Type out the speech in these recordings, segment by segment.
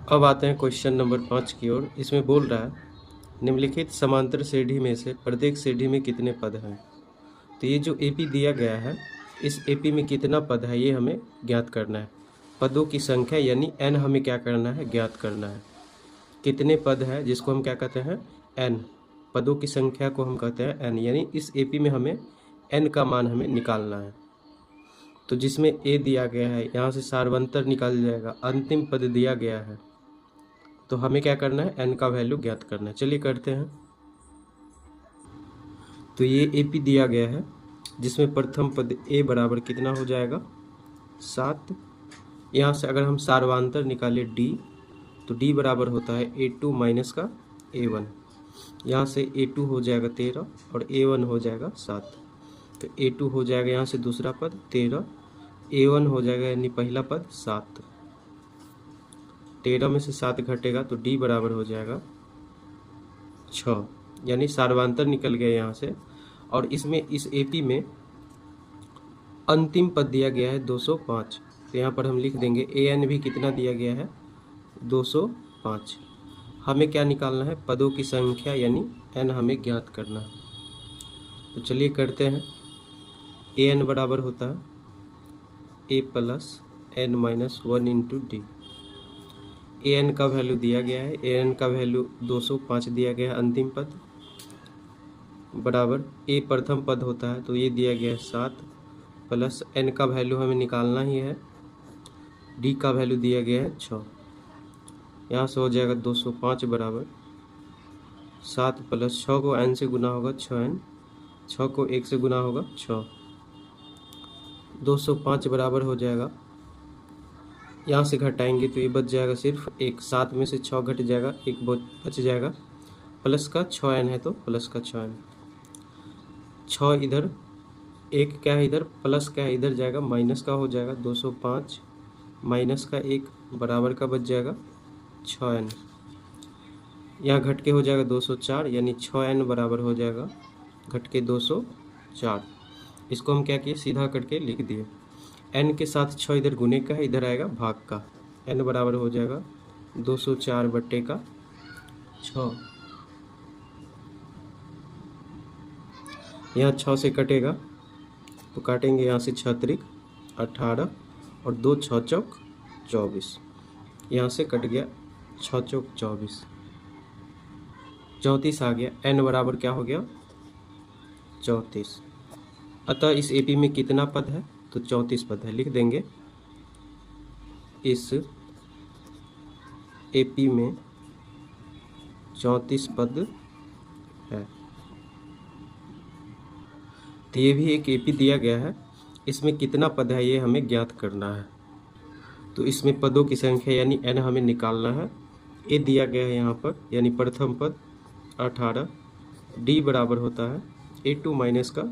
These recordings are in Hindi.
अब आते हैं क्वेश्चन नंबर 5 की ओर। इसमें बोल रहा है निम्नलिखित समांतर श्रेणी में से प्रत्येक श्रेणी में कितने पद हैं। तो ये जो एपी दिया गया है, इस एपी में कितना पद है ये हमें ज्ञात करना है। पदों की संख्या यानी एन हमें क्या करना है, ज्ञात करना है। कितने पद है जिसको हम क्या कहते हैं, एन। पदों की संख्या को हम कहते हैं एन, यानी इस एपी में हमें एन का मान हमें निकालना है। तो जिसमें ए दिया गया है, यहाँ से सार्वंतर निकाल जाएगा, अंतिम पद दिया गया है, तो हमें क्या करना है, एन का वैल्यू ज्ञात करना है। चलिए करते हैं। तो ये एपी दिया गया है जिसमें प्रथम पद ए बराबर कितना हो जाएगा, 7। यहाँ से अगर हम सार्वांतर निकाले डी, तो डी बराबर होता है A2 माइनस का A1। यहाँ से A2 हो जाएगा 13 और A1 हो जाएगा 7। तो A2 हो जाएगा यहाँ से दूसरा पद 13, A1 हो जाएगा यानी पहला पद 7। 13 में से 7 घटेगा तो D बराबर हो जाएगा 6, यानी सार्वांतर निकल गया यहाँ से। और इसमें इस एपी में अंतिम पद दिया गया है 205। तो यहाँ पर हम लिख देंगे AN भी कितना दिया गया है, 205। हमें क्या निकालना है, पदों की संख्या यानी n हमें ज्ञात करना है। तो चलिए करते हैं। AN बराबर होता है A plus n minus 1 into D. AN का वैल्यू दिया गया है, AN का वैल्यू 205 दिया गया है अंतिम पद, बराबर A प्रथम पद होता है तो ये दिया गया है 7, प्लस n का वैल्यू हमें निकालना ही है, D का वैल्यू दिया गया है 6। यहाँ से हो जाएगा 205 बराबर 7 प्लस 6 को n से गुना होगा 6n, 6 को 1 से गुना होगा 6। 205 बराबर हो जाएगा, यहाँ से घटाएंगे तो ये बच जाएगा सिर्फ 1। 7 में से 6 घट जाएगा, 1 बच जाएगा, प्लस का 6n है तो प्लस का 6n। 6 इधर, 1 क्या है इधर, प्लस क्या है इधर जाएगा, माइनस का हो जाएगा। 205 माइनस का 1 बराबर का बच जाएगा 6n। यहाँ घट के हो जाएगा 204, यानी 6n बराबर हो जाएगा घट के 204। इसको हम क्या किए, सीधा करके लिख दिए। n के साथ 6 इधर गुने का है, इधर आएगा भाग का। n बराबर हो जाएगा 204 बट्टे का 6। यहाँ 6 से कटेगा तो काटेंगे यहाँ से 6 त्रिक 18 और 2 6 चौक 24। यहाँ से कट गया 6 चौक 24, 34 आ गया। n बराबर क्या हो गया, 34। अतः इस एपी में कितना पद है, तो 34 पद है। लिख देंगे इस एपी में 34 पद है। तो ये भी एक एपी दिया गया है, इसमें कितना पद है ये हमें ज्ञात करना है। तो इसमें पदों की संख्या यानी n हमें निकालना है। ए दिया गया है यहाँ पर, यानी प्रथम पद 18। डी बराबर होता है A2 माइनस का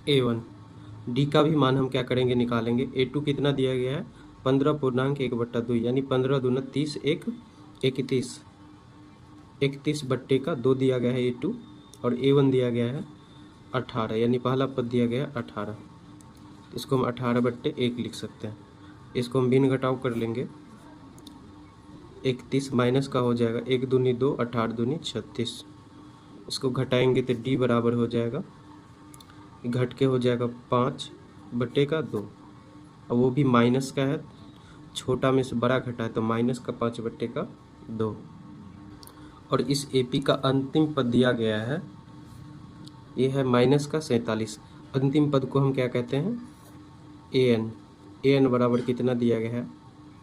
A1। डी का भी मान हम क्या करेंगे, निकालेंगे। A2 कितना दिया गया है, 15.1/2, यानी 15 दूना 30, 1 31, 31 बट्टे का 2 दिया गया है A2, और A1 दिया गया है 18, यानी पहला पद दिया गया है 18। इसको हम 18 बट्टे 1 लिख सकते हैं। इसको हम भिन्न घटाव कर लेंगे। 31 माइनस का हो जाएगा 1 दूनी 2, 18 दूनी 36। इसको घटाएंगे तो डी बराबर हो जाएगा, घट के हो जाएगा 5 बट्टे का 2। अब वो भी माइनस का है, छोटा में से बड़ा घटा है तो माइनस का 5 बट्टे का 2। और इस एपी का अंतिम पद दिया गया है, ये है माइनस का 47। अंतिम पद को हम क्या कहते हैं, AN। AN बराबर कितना दिया गया है,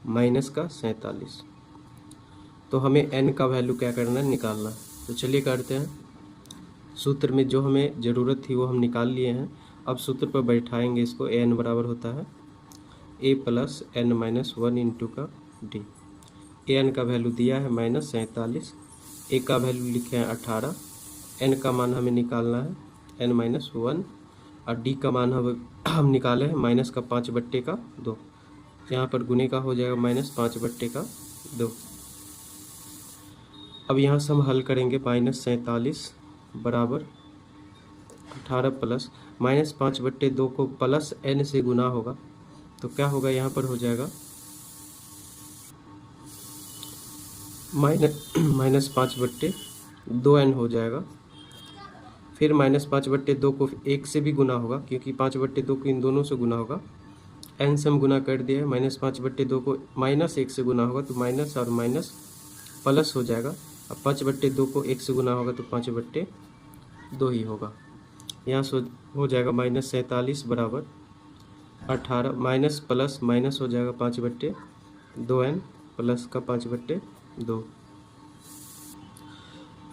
माइनस का 47। तो हमें n का वैल्यू क्या करना है, निकालना। तो चलिए करते हैं। सूत्र में जो हमें ज़रूरत थी वो हम निकाल लिए हैं। अब सूत्र पर बैठाएंगे इसको। AN बराबर होता है A plus n minus 1 into का डी। AN का वैल्यू दिया है माइनस 47, A का वैल्यू लिखे हैं 18, n का मान हमें निकालना है n माइनस 1, और d का मान हम निकाले हैं माइनस का 5 बट्टे का 2। यहाँ पर गुने का हो जाएगा माइनस 5 बट्टे का 2। अब यहाँ से हम हल करेंगे। माइनस 47 बराबर 18 प्लस माइनस 5 बट्टे 2 को प्लस n से गुना होगा तो क्या होगा, यहाँ पर हो जाएगा माइनस 5/2n हो जाएगा। फिर -5/2 को 1 से भी गुना होगा, क्योंकि 5/2 को इन दोनों से गुना होगा। n से हम गुना कर दिया है, -5/2 को -1 से गुना होगा तो माइनस और माइनस प्लस हो जाएगा। अब 5/2 को 1 से गुना होगा तो 5/2 ही होगा। यहाँ से हो जाएगा -47 बराबर 18, माइनस प्लस माइनस हो जाएगा 5/2n प्लस का 5/2।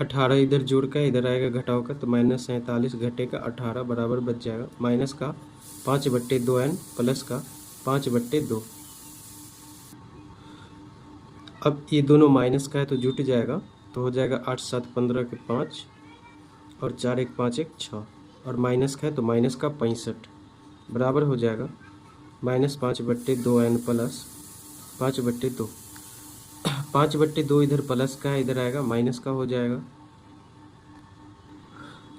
18 इधर जोड़ का इधर आएगा घटाव का, तो -47 घटे का 18 बराबर बच जाएगा माइनस का 5/2n प्लस का 5/2। अब ये दोनों माइनस का है तो जुट जाएगा, तो हो जाएगा 8 7 15 के 5 और 4 1 5 1 6, और माइनस का है तो माइनस का 65 बराबर हो जाएगा -5/2n प्लस 5/2। 5/2 इधर प्लस का है, इधर आएगा माइनस का हो जाएगा,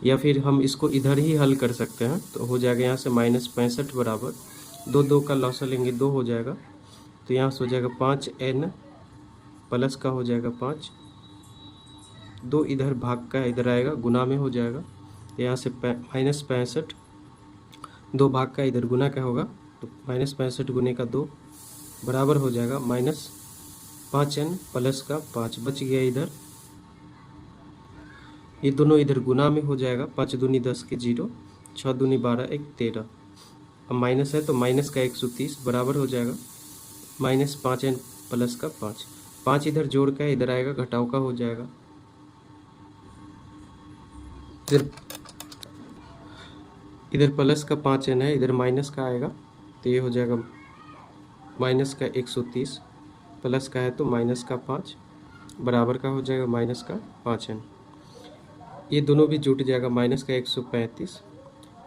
या फिर हम इसको इधर ही हल कर सकते हैं। तो हो जाएगा यहाँ से -65 बराबर 2 2 का लॉस लेंगे 2 हो जाएगा, तो यहाँ से हो जाएगा 5n प्लस का हो जाएगा 5, 2 इधर भाग का इधर आएगा गुना में हो जाएगा, यहाँ से -65 2 भाग का इधर गुना का होगा, तो -65 गुने का 2 बराबर हो जाएगा -5n प्लस का 5 बच गया इधर। ये दोनों इधर गुना में हो जाएगा, 5 दूनी 10 के 0, 6 दूनी 12 1 13। अब माइनस है तो माइनस का 130 बराबर हो जाएगा -5n प्लस का 5। 5 इधर जोड़ का इधर आएगा घटाव का हो जाएगा, इधर प्लस का 5n है, इधर माइनस का आएगा, तो ये हो जाएगा माइनस का 130 प्लस का है तो माइनस का 5 बराबर का हो जाएगा माइनस का 5n। ये दोनों भी जुट जाएगा, माइनस का 135,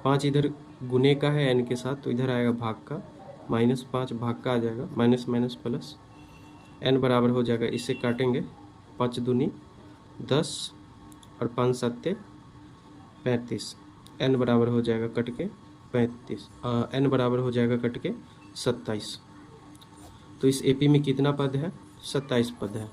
5 इधर गुने का है n के साथ, तो इधर आएगा भाग का, -5 भाग का आ जाएगा, माइनस माइनस प्लस n बराबर हो जाएगा। इससे काटेंगे 5 दूनी 10 और 5 7 35, n बराबर हो जाएगा कट के 35, n बराबर हो जाएगा कट के 27। तो इस एपी में कितना पद है? 27 पद है।